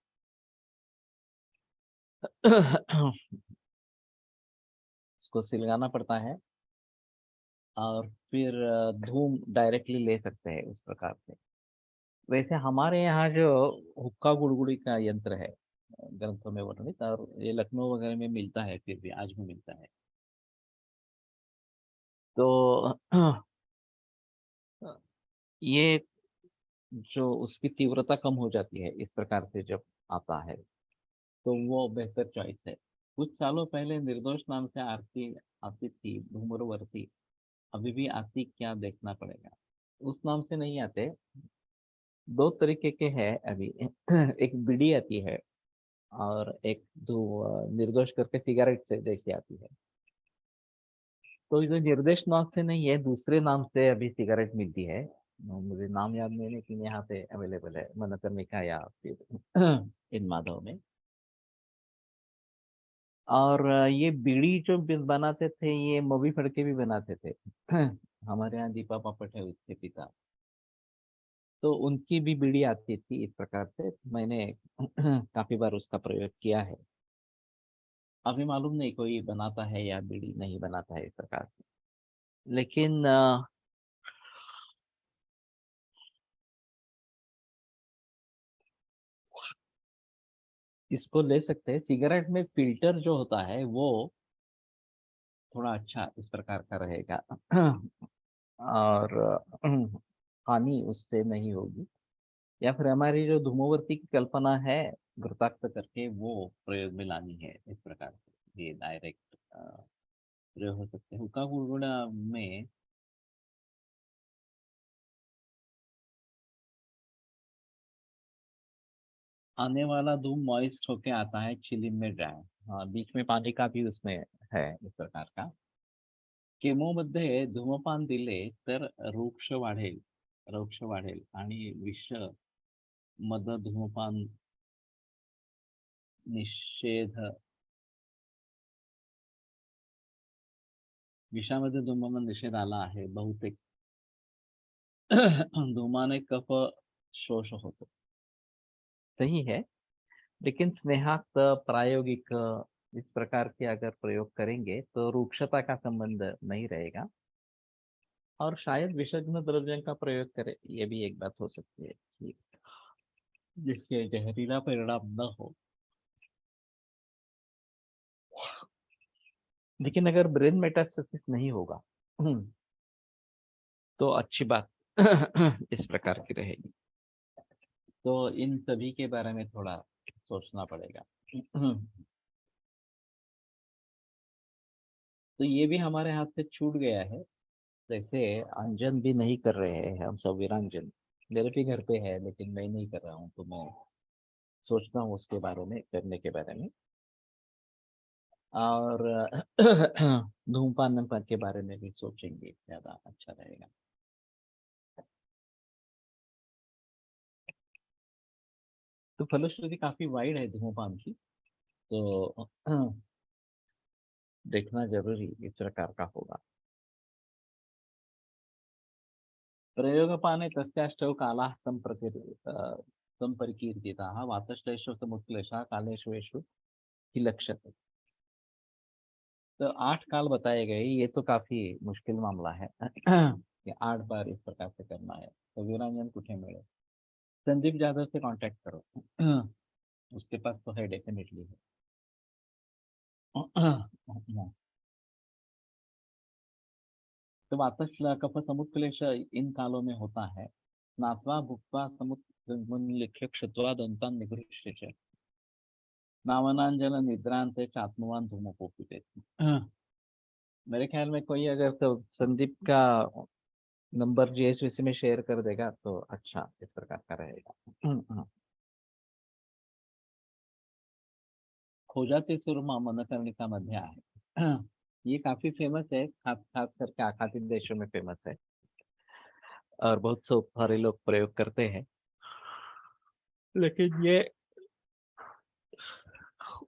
S1: उसको सिलगाना पड़ता है और फिर धूम डायरेक्टली ले सकते हैं उस प्रकार से। वैसे हमारे यहाँ जो हुक्का गुड़गुड़ी का यंत्र है ग्रंथों में वर्णित, और ये लखनऊ वगैरह में मिलता है, फिर भी आज भी मिलता है। तो ये जो उसकी तीव्रता कम हो जाती है इस प्रकार से जब आता है, तो वो बेहतर चॉइस है। कुछ सालों पहले निर्दोष नाम से आरती आती थी धूम्रवर्ती, अभी भी आती क्या देखना पड़ेगा। उस नाम से नहीं आते, दो तरीके के हैं अभी। एक बीड़ी आती है और एक निर्दोष करके सिगरेट से जैसी आती है। तो जो निर्देश नाम से नहीं है, दूसरे नाम से अभी सिगरेट मिलती है। मुझे नाम याद नहीं, लेकिन यहाँ पे अवेलेबल है मनतरनिका या फिर इन माधव में। और ये बीड़ी जो बनाते थे ये मवी फड़के भी बनाते थे। हमारे यहाँ दीपा पापट है उसके पिता। तो उनकी भी बीड़ी आती थी इस प्रकार से। मैंने काफी बार उसका प्रयोग किया है। अभी मालूम नहीं कोई बनाता है या बीड़ी नहीं बनाता है इस प्रकार से, लेकिन इसको ले सकते हैं। सिगरेट में फिल्टर जो होता है वो थोड़ा अच्छा इस प्रकार का रहेगा। और हानि उससे नहीं होगी। या फिर हमारी जो धूमोवर्ती की कल्पना है घृताक्त करके वो प्रयोग में लानी है इस प्रकार से। ये डायरेक्ट प्रयोग हो सकते हैं। हुक्का गुड़गुड़ा में आने वाला धूम मॉइस्ट होके आता है, चिलिम में ड्राय। हाँ, बीच में पानी का भी उसमें है इस प्रकार का। केमोमध्ये धूमपान दिले तर वृक्ष वाढेल आणि विष मद धूमपान निषेध विषामध्ये धूमपान निषेध आला आहे बहुतेक। धूमाने कफ शोष होतो, सही है। लेकिन स्नेहाक्त प्रायोगिक इस प्रकार के अगर प्रयोग करेंगे तो रूक्षता का संबंध नहीं रहेगा, और शायद विषग्न द्रव्यों का प्रयोग करें, ये भी एक बात हो सकती है कि जिससे जहरीला परिणाम न हो। लेकिन अगर ब्रेन मेटास्टेसिस नहीं होगा तो अच्छी बात इस प्रकार की रहेगी। तो इन सभी के बारे में थोड़ा सोचना पड़ेगा। तो ये भी हमारे हाथ से छूट गया है। जैसे अंजन भी नहीं कर रहे हैं हम सब, वीरांजन मेरे भी घर पे है लेकिन मैं नहीं कर रहा हूँ। तो मैं सोचता हूँ उसके बारे में, करने के बारे में। और धूमपान के बारे में भी सोचेंगे, ज्यादा अच्छा रहेगा। तो फलश्रुति काफी वाइड है धूमपान की, तो देखना जरूरी इस प्रकार का होगा। प्रयोगपाने तस्याष्टौ कालाः संपरिकीर्तिताः वातश्लेषो समुत्क्लेशः कालेषु ही लक्ष्यते। तो 8 काल बताए गए, ये तो काफी मुश्किल मामला है कि 8 बार इस प्रकार से करना है। तो वीरांजन कुठे मिले? संदीप जाधव से कांटेक्ट करो। उसके पास तो है, डेफिनेटली है। तो वातश कफ समुत्क्लेश इन कालों में होता है। स्नात्वा भुक्त्वा समुत्लिख्य क्षत्वा दंतान निगृह्य च नावनांजन निद्रांत आत्मवान धूमपोपिते। मेरे ख्याल में कोई अगर तो संदीप का नंबर जीएसवीसी में शेयर कर देगा तो अच्छा इस प्रकार का रहेगा। खोजाते सुरमा मनकर्णिका मध्ये आहे। ये काफी फेमस है, खास खास करके आखाती देशों में फेमस है और बहुत सारे लोग प्रयोग करते हैं। लेकिन ये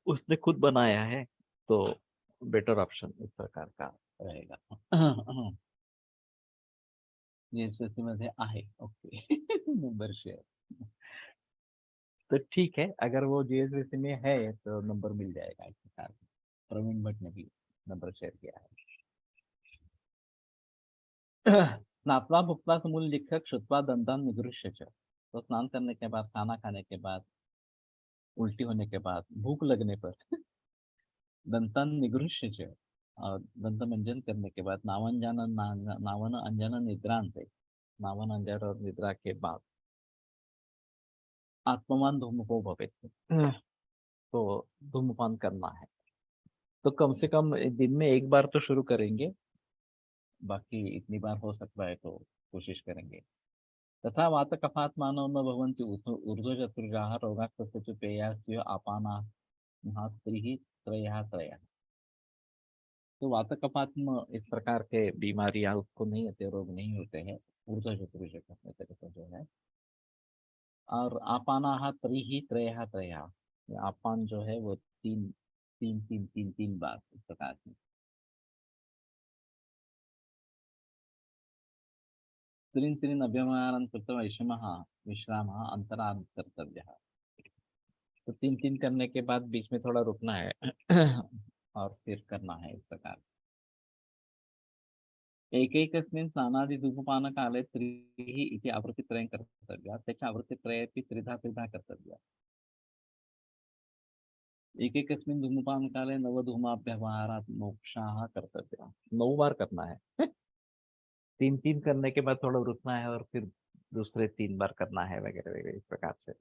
S1: उसने खुद बनाया है तो बेटर ऑप्शन इस प्रकार का रहेगा। जीएसपीसी मध्ये आहे, ओके। नंबर शेयर, तो ठीक है। अगर वो जीएसपीसी में है तो नंबर मिल जाएगा इस प्रकार से। प्रवीण भट्ट ने भी नंबर शेयर किया है। स्नात्वा भुक्त्वा समूल लिखक श्रुत्वा दंतान निगृह्य च। तो स्नान करने के बाद, खाना खाने के बाद, उल्टी होने के बाद, भूख लगने पर दंतान निगृह्य च, और दंत मंजन करने के बाद, नावन अंजन निद्रांत, नावन अंजन और निद्रा के बाद आत्मवान धूमपो भवेत। तो धूमपान करना है तो कम से कम दिन में एक बार तो शुरू करेंगे, बाकी इतनी बार हो सकता है तो कोशिश करेंगे। तथा वात कफात मानव न भवन्ति ऊर्ध्व चतुर्जाः रोगाः तस्य च पेयास्यो आपानाः स्त्रीः त्रयः। तो वात कफात में इस प्रकार के बीमारियां उसको नहीं होते, रोग नहीं होते हैं ऊर्ध्व चतुर्ज कहने तरीके जो है। और आपानाः त्रयः, आपान जो है वो तीन तीन तीन तीन तीन बार इस प्रकार। स्त्रीन स्त्रीन अभ्यमानं कृत्वा विश्रामः अंतरात् कर्तव्यः। तो 3-3 करने के बाद बीच में थोड़ा रुकना है और फिर करना है इस प्रकार। एकैकस्मिन् स्नानादि धूमपानकाले त्रिः इति आवृत्तित्रयं कर्तव्या, त्याच्या आवृत्तित्रयेपि त्रिधा त्रिधा कर्तव्या। एकैकस्मिन् धूमपानकाले नवधूमाभ्यवहारात् मोक्षाः कर्तव्या। 9 बार करना है। 3-3 करने के बाद थोड़ा रुकना है और फिर दूसरे 3 बार करना है वगैरह वगैरह इस प्रकार से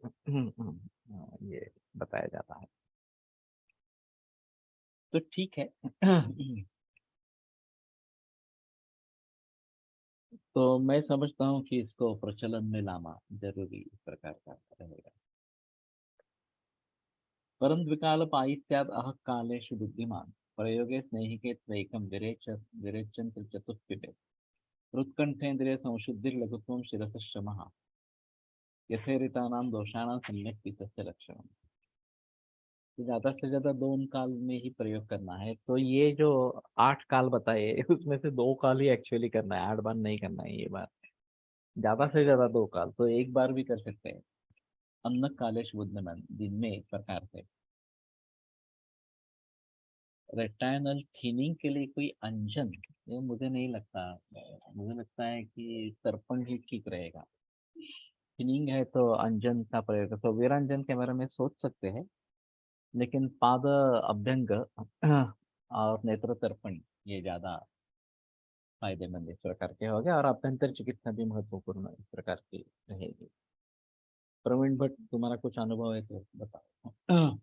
S1: ये बताया जाता है। तो ठीक है। तो मैं समझता हूँ कि इसको प्रचलन में लाना जरूरी इस प्रकार का रहेगा। परम द्विकाल पायित्याद अह कालेषु बुद्धिमान प्रयोगे स्नेहिके त्वैकं विरेचन चतुष्पिबे उत्कंठेन्द्रिय संशुद्धिर्लघुत्वं शिरसश्रमः यथेरितानां दोषाणां सम्यक् पितस्य लक्षणम्। तो ज्यादा से ज्यादा 2 काल में ही प्रयोग करना है। तो ये जो 8 काल बताए उसमें से 2 काल ही एक्चुअली करना है, 8 बार नहीं करना है। ये बात ज्यादा से ज्यादा 2 काल, तो एक बार भी कर सकते हैं। अन्न कालेश बुद्धमान दिन में इस प्रकार से। रेटाइनल थिनिंग के लिए कोई अंजन, ये मुझे नहीं लगता। मुझे लगता है कि तर्पण ही ठीक रहेगा। थिनिंग है तो अंजन का प्रयोग, तो वीरांजन के बारे में सोच सकते हैं, लेकिन पाद अभ्यंग और नेत्र तर्पण ये ज्यादा फायदेमंद इस प्रकार के हो गए, और अभ्यंतर चिकित्सा भी महत्वपूर्ण इस प्रकार की रहेगी। प्रवीण भट्ट, तुम्हारा कुछ अनुभव है तो बताओ।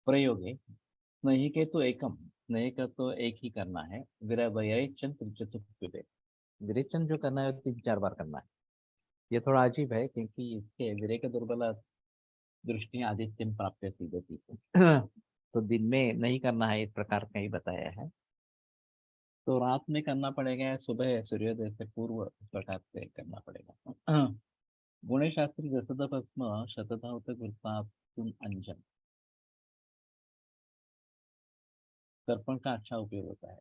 S1: प्रयोग है स्नेही के तो एकम, स्नेह का तो एक ही करना है। विरेचन त्रिचतुष्पिबे, विरेचन जो करना है 3-4 बार करना है। ये थोड़ा अजीब है क्योंकि इसके विरेक दुर्बल दृष्टि आदित्यम प्राप्य सिद्धति तो दिन में नहीं करना है इस प्रकार का ही बताया है। तो रात में करना पड़ेगा या सुबह सूर्योदय से पूर्व इस प्रकार से करना पड़ेगा। गुणे शास्त्री जसद भस्म शतधावत कृतात्म अंजन, दर्पण का अच्छा उपयोग होता है।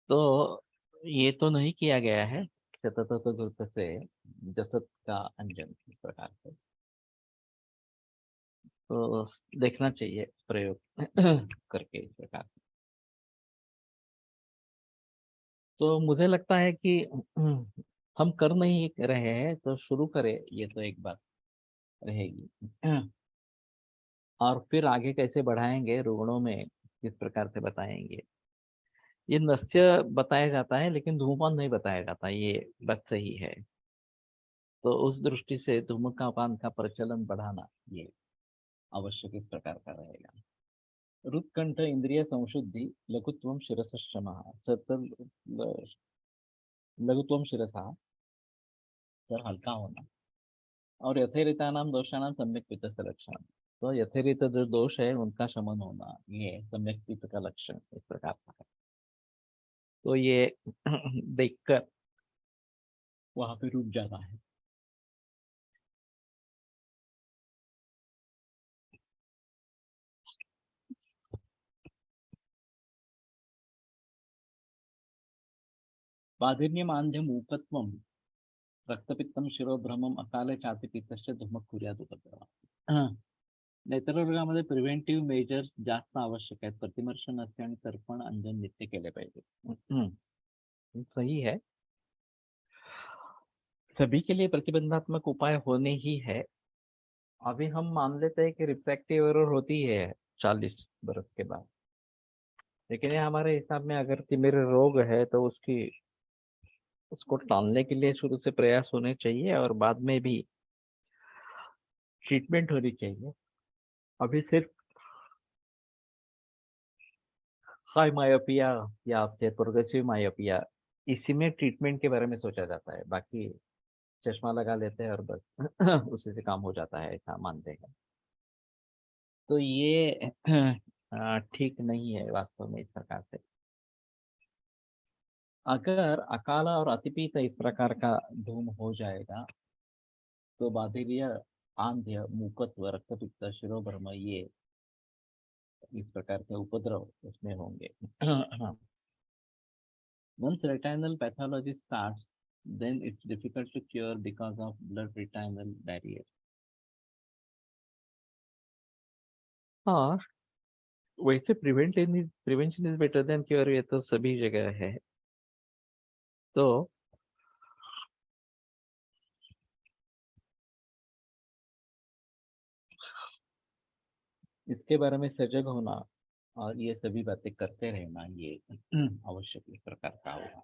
S1: तो ये तो नहीं किया गया है शतत गुरुत से जसत का अंजन इस प्रकार से। तो देखना चाहिए प्रयोग करके इस प्रकार से। तो मुझे लगता है कि हम कर नहीं रहे हैं तो शुरू करें, ये तो एक बात रहेगी। और फिर आगे कैसे बढ़ाएंगे रुग्णों में किस प्रकार से बताएंगे। ये नस्य बताया जाता है लेकिन धूमपान नहीं बताया जाता, ये बात सही है। तो उस दृष्टि से धूम्रपान का प्रचलन बढ़ाना ये आवश्यक इस प्रकार का रहेगा। रुत्कंठ इंद्रिय संशुद्धि लघुत्वम शिरसश्रम, लघुत्वम शिरसा सर हल्का होना, और यथेरिता नाम दोषाणाम सम्यक पित्त का लक्षण। तो यथेरित जो दोष है उनका शमन होना ये सम्यक पित्त का लक्षण इस प्रकार का है। तो ये देखकर वहां पे रुक जाना है। बाधिन्यम आंध्यम ऊकत्वम रक्तपित्तम शिरोभ्रमम अकाले छाती पित्तश्च धूमक कुर्यात उपद्रव। नेत्ररोगामध्ये प्रिव्हेंटिव्ह मेजर्स जास्त आवश्यक आहेत। प्रतिमर्श नसते आणि तर्पण अंजन नित्य केले पाहिजे। सही है, सभी के लिए प्रतिबंधात्मक उपाय होने ही है। अभी हम मान लेते हैं कि रिफ्रैक्टिव एरर होती है 40 बरस के बाद, लेकिन ये हमारे हिसाब में अगर तिमिर रोग है तो उसको टालने के लिए शुरू से प्रयास होने चाहिए और बाद में भी ट्रीटमेंट होनी चाहिए। अभी सिर्फ हाई मायोपिया या फिर प्रोग्रेसिव मायोपिया, इसी में ट्रीटमेंट के बारे में सोचा जाता है। बाकी चश्मा लगा लेते हैं और बस उसी से काम हो जाता है, ऐसा मानते हैं। तो ये ठीक नहीं है वास्तव में इस प्रकार से। अगर अकाल और अतिपीत इस प्रकार का धूम हो जाएगा तो बाधिर्य आंध्य, मूकत्व, रक्तपित्त, शिरोभ्रम, ये इस प्रकार के उपद्रव उसमें होंगे. Once retinal pathology starts, then it's difficult to cure because of blood retinal barrier.
S4: हाँ, वैसे prevention is better than cure, ये तो सभी जगह है. तो
S1: इसके बारे में सजग होना और ये सभी बातें करते रहना ये आवश्यक इस प्रकार का होगा.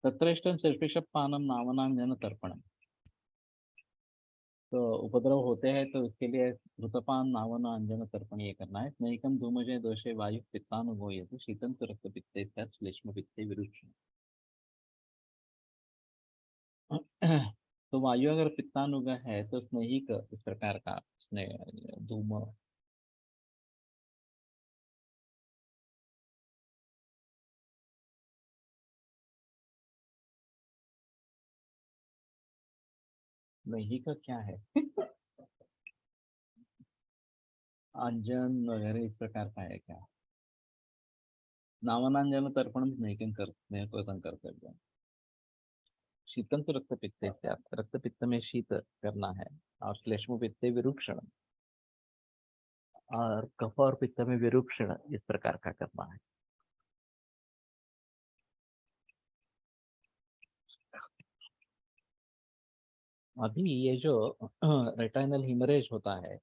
S1: तत्रैष्टं सर्पिषपानम नावनाम जन तर्पणम. तो उपद्रव होते हैं तो उसके लिए घृतपान, नावन, अंजन, तर्पण ये करना है. स्नेहिकम धूमजय दोषे वायु पित्तानुभव यदि शीतम तो रक्त पित्ते श्लेष्म पित्ते विरुक्ष. तो वायु अगर पित्तानुग है तो स्नेहिक इस प्रकार का स्नेह धूम स्नेहिक क्या है? अंजन वगैरह इस प्रकार का है क्या? नावनांजन तर्पण स्नेहिकम कर स्नेह कृतं कर्तव्य. शीतम तो रक्त पित्ते से रक्त पित्त में शीत करना है और श्लेष्म पित्ते विरूक्षण और कफ और पित्त में विरूक्षण इस प्रकार का करना है. अभी ये जो रेटाइनल हिमरेज होता है,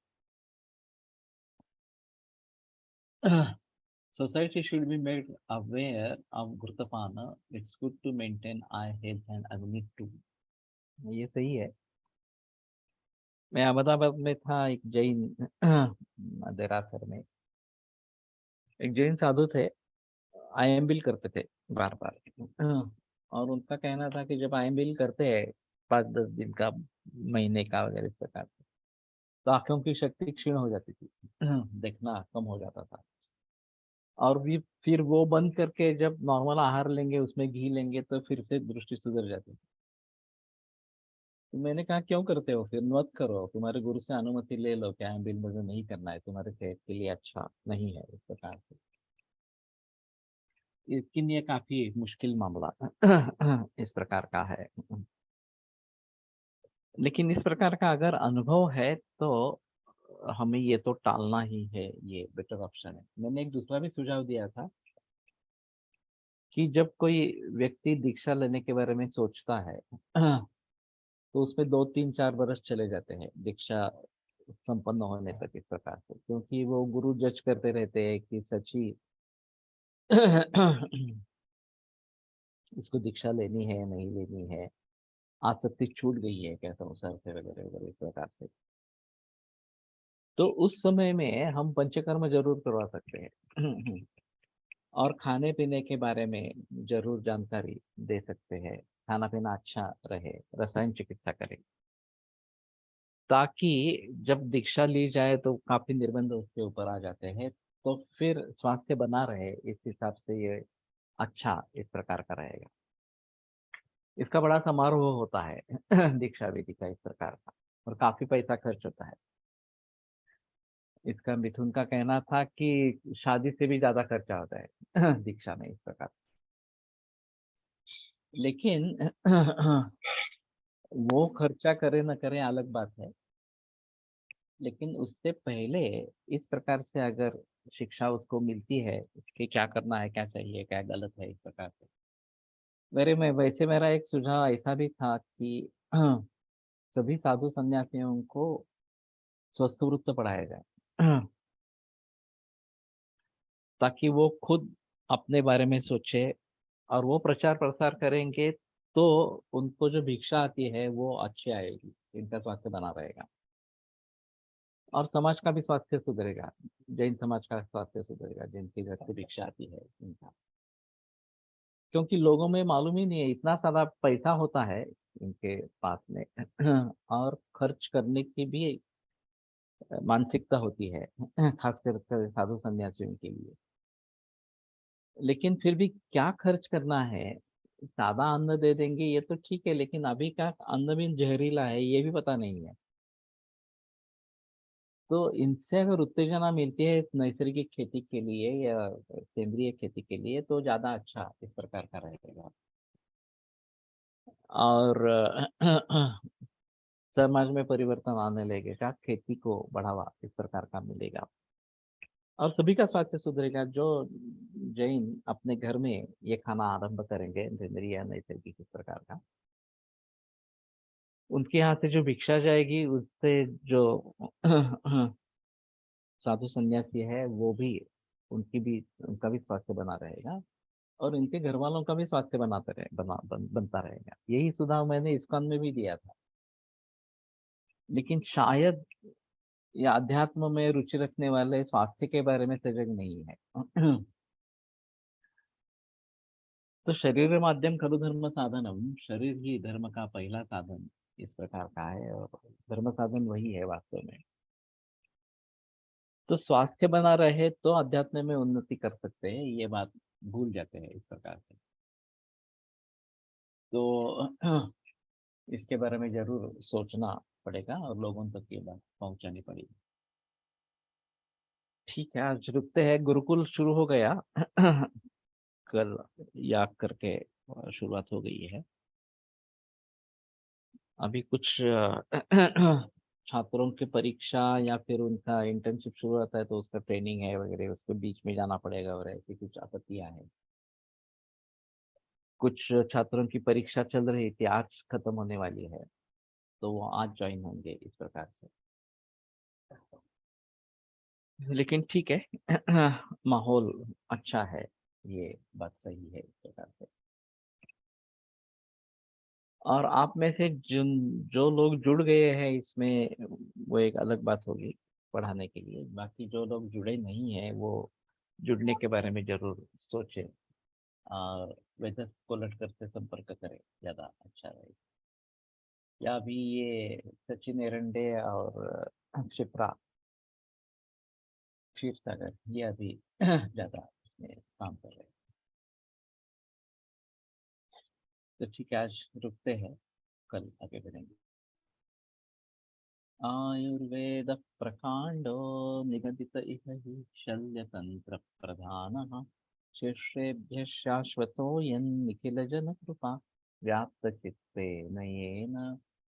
S1: society should be made aware of घृतपान. It's good to maintain eye health and agni too. ये सही है. मैं अहमदाबाद में था, एक जैन देरासर में एक जैन साधु थे. आईएमबिल करते थे बार बार, और उनका कहना था कि जब आईएमबिल करते हैं 5-10 दिन का, महीने का वगैरह इस प्रकार से, तो आंखों की शक्ति क्षीण हो जाती थी, देखना कम हो जाता था. और भी फिर वो बंद करके जब नॉर्मल आहार लेंगे, उसमें घी लेंगे, तो फिर से दृष्टि सुधर जाती है. तो मैंने कहा क्यों करते हो, फिर मत करो, तुम्हारे गुरु से अनुमति ले लो, क्या बिल मुझे नहीं करना है, तुम्हारे सेहत के लिए अच्छा नहीं है इस प्रकार से. इसके लिए काफी मुश्किल मामला इस प्रकार का है. लेकिन इस प्रकार का अगर अनुभव है तो हमें ये तो टालना ही है, ये बेटर ऑप्शन है. मैंने एक दूसरा भी सुझाव दिया था कि जब कोई व्यक्ति दीक्षा लेने के बारे में सोचता है तो उसमें 2-3-4 बरस चले जाते हैं दीक्षा संपन्न होने तक इस प्रकार से, क्योंकि वो गुरु जज करते रहते हैं कि सच्ची इसको दीक्षा लेनी है नहीं लेनी है, आसक्ति छूट गई है क्या संसार से वगैरह वगैरह इस प्रकार से. तो उस समय में हम पंचकर्म जरूर करवा सकते हैं और खाने पीने के बारे में जरूर जानकारी दे सकते हैं. खाना पीना अच्छा रहे, रसायन चिकित्सा करें, ताकि जब दीक्षा ली जाए तो काफी निर्बंध उसके ऊपर आ जाते हैं, तो फिर स्वास्थ्य बना रहे, इस हिसाब से ये अच्छा इस प्रकार का रहेगा. इसका बड़ा समारोह होता है दीक्षा विधि का इस प्रकार का, और काफी पैसा खर्च होता है. इसका मिथुन का कहना था कि शादी से भी ज्यादा खर्चा होता है दीक्षा में इस प्रकार. लेकिन वो खर्चा करे न करे अलग बात है, लेकिन उससे पहले इस प्रकार से अगर शिक्षा उसको मिलती है कि क्या करना है, क्या चाहिए, क्या गलत है इस प्रकार से. मेरा एक सुझाव ऐसा भी था कि सभी साधु संन्यासियों को स्वस्थ वृत्त पढ़ाया जाए ताकि वो खुद अपने बारे में सोचे, और वो प्रचार प्रसार करेंगे तो उनको जो भिक्षा आती है वो अच्छी आएगी, इनका स्वास्थ्य बना रहेगा और समाज का भी स्वास्थ्य सुधरेगा. जैन समाज का स्वास्थ्य सुधरेगा जिनके घर से भिक्षा आती है इनका, क्योंकि लोगों में मालूम ही नहीं है, इतना सारा पैसा होता है इनके पास में और खर्च करने की भी मानसिकता होती है खासकर साधु संन्यासियों के लिए. लेकिन फिर भी क्या खर्च करना है, सादा अन्न दे देंगे ये तो ठीक है, लेकिन अभी का अन्न भी जहरीला है ये भी पता नहीं है. तो इनसे अगर उत्तेजना मिलती है नैसर्गिक खेती के लिए या सेंद्रीय खेती के लिए तो ज़्यादा अच्छा इस प्रकार का रहेगा। और समाज में परिवर्तन आने लगेगा, खेती को बढ़ावा इस प्रकार का मिलेगा और सभी का स्वास्थ्य सुधरेगा। जो जैन अपने घर में ये खाना आरंभ करेंगे सेंद्रीय या नैसर्गिक इस प्रकार का, उनके यहाँ से जो भिक्षा जाएगी उससे जो साधु सन्यासी है वो भी उनका भी स्वास्थ्य बना रहेगा और इनके घर वालों का भी स्वास्थ्य बनता रहेगा। यही सुझाव मैंने इस्कॉन में भी दिया था। लेकिन शायद ये अध्यात्म में रुचि रखने वाले स्वास्थ्य के बारे में सजग नहीं है। तो शरीर माध्यम खलु धर्म साधनम, शरीर ही धर्म का पहला साधन इस प्रकार का है और धर्म साधन वही है वास्तव में। तो स्वास्थ्य बना रहे तो अध्यात्म में उन्नति कर सकते हैं, ये बात भूल जाते हैं इस प्रकार से। तो इसके बारे में जरूर सोचना पड़ेगा और लोगों तक ये बात पहुंचानी पड़ेगी। ठीक है, आज रुकते हैं। गुरुकुल शुरू हो गया कल याद करके शुरुआत हो गई है। अभी कुछ छात्रों की परीक्षा या फिर उनका इंटर्नशिप शुरू होता है तो उसका ट्रेनिंग है वगैरह, उसके बीच में जाना पड़ेगा और ऐसी कुछ आपत्तियां हैं। कुछ छात्रों की परीक्षा चल रही थी, आज खत्म होने वाली है तो वो आज ज्वाइन होंगे इस प्रकार से। लेकिन ठीक है, माहौल अच्छा है, ये बात सही है इस प्रकार से। और आप में से जो लोग जुड़ गए हैं इसमें वो एक अलग बात होगी पढ़ाने के लिए। बाकी जो लोग जुड़े नहीं हैं वो जुड़ने के बारे में जरूर सोचें और वेदर स्कॉलर से संपर्क करें, ज़्यादा अच्छा रहेगा। या अभी ये सचिन एरंडे और शिप्रा क्षीर सागर ये अभी ज़्यादा इसमें काम कर रहे हैं। तो ठीक है, आज रुकते हैं, कल आगे बढ़ेंगे। आयुर्वेद प्रकांडो निगदित इह हि शल्यतंत्र प्रधानः शिष्येभ्यः शाश्वतोऽयं निखिल जन कृपा व्याप्त चित्तेन येन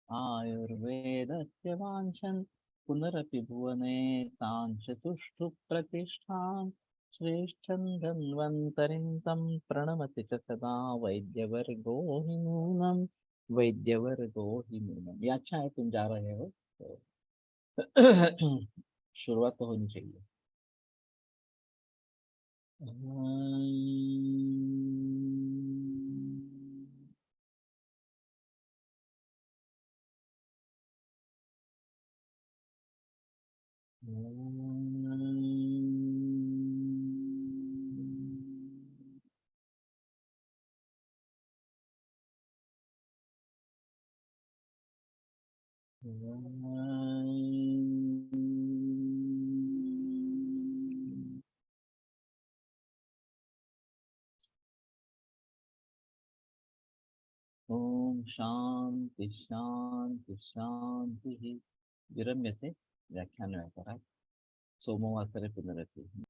S1: आयुर्वेदस्य वाञ्छन् पुनरपि भुवने तां चतुष्टु प्रतिष्ठां श्रेष्ठं धन्वन्तरिं तं प्रणमति च सदा वैद्यवर्गो हि नूनम्, वैद्यवर्गो ही नूनम। ये अच्छा है, तुम जा रहे हो तो शुरुआत तो होनी चाहिए। ओम शांति शांति शांति। विरम्य से व्याख्यान में करा सोमवासरे पुनरति।